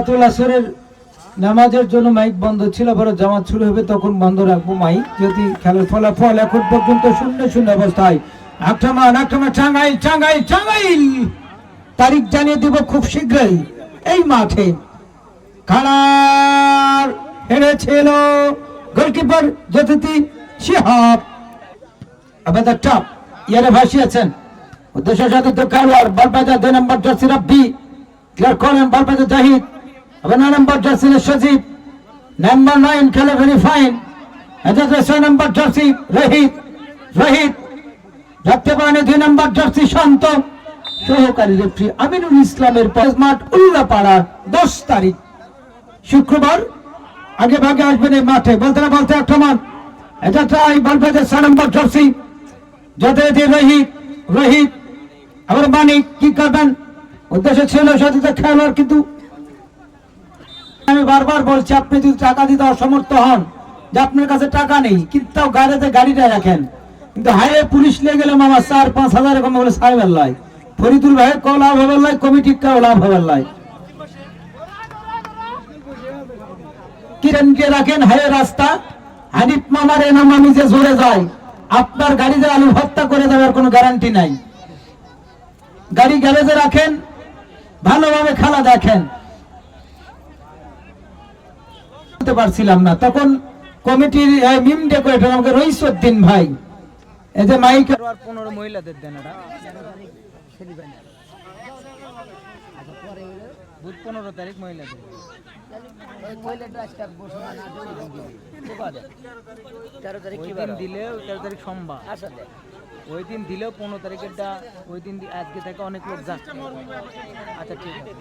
জামাতুল আসরের নামাজের জন্য মাইক বন্ধ ছিল, পরে জামাত শুরু হবে তখন বন্ধ রাখবো মাইক। যদি খেলার ফলাফল এখন পর্যন্ত শূন্য শূন্য অবস্থায়। আক্রমণ টাঙ্গাইল টাঙ্গাইল টাঙ্গাইল, তারিখ জানিয়ে দিব খুব শীঘ্রই। এই মাঠে খেলার হেরেছিল গোলকিপার জ্যোতি শিহাব। আবেদক টপ ইয়ারে ভাসিয়েছেন উদ্দেশ্য সাধিত খেলোয়াড় বলবাজার 2 নম্বর জার্সি রাব্বি, ক্লিয়ার করেন বলবাজার জাহিদ। 9 নম্বর জার্সি সজীব, নাম্বার 9 খেলে ভেরি ফাইন। 6 নম্বর জার্সি রহিত, রহিত রাখতে পারেন 2 নম্বর জার্সি শান্ত। সহকারী রেফারি আমিনুল ইসলামের মাঠ উল্লাপাড়া 10 তারিখ শুক্রবার আগে ভাগে আসবেন এই মাঠে। বলতে না বলতে আক্রমণ, এটা ট্রাই বলবাজার 6 নম্বর জার্সি যথারীতি রহিত, রহিত আবার মানিক কি করবেন উদ্দেশ্য ছিল সাথে খেলোয়াড়, কিন্তু আমি বারবার বলছি আপনি যদি টাকা দিতে অসমর্থ হন, যে আপনার কাছে টাকা নেই কিন্তু তাও গাড়িতে গাড়িটা রাখেন, কিন্তু হাইওয়ে পুলিশ নিয়ে গেলে মামা 4-5 হাজার এরকম বলে সাহেবের লাই, ফরিদুল ভাই কেউ লাভ হবার লাই, কমিটির কেউ লাভ হবার লাই। কিরণকে রাখেন হাইওয়ে রাস্তা, হানিফ মামার এ নাম আমি যে জোরে যায় আপনার গাড়িতে আলু হত্যা করে দেওয়ার কোনো গ্যারান্টি নাই। গাড়ি গ্যারেজে রাখেন, ভালোভাবে খেলা দেখেন। পারছিলাম না তখন কমিটির মিম ডেকোরেটর আমাকে রইসউদ্দিন ভাই, এই যে মাইক আর 15 মহিলাদের দেন, এটা 15 তারিখ মহিলাদের ওই দিন দিলেও 13 তারিখ সোমবার, ওই দিন দিলেও 15 তারিখেরটা ওই দিন আজকে থেকে অনেক লোক যাচ্ছে। আচ্ছা ঠিক আছে।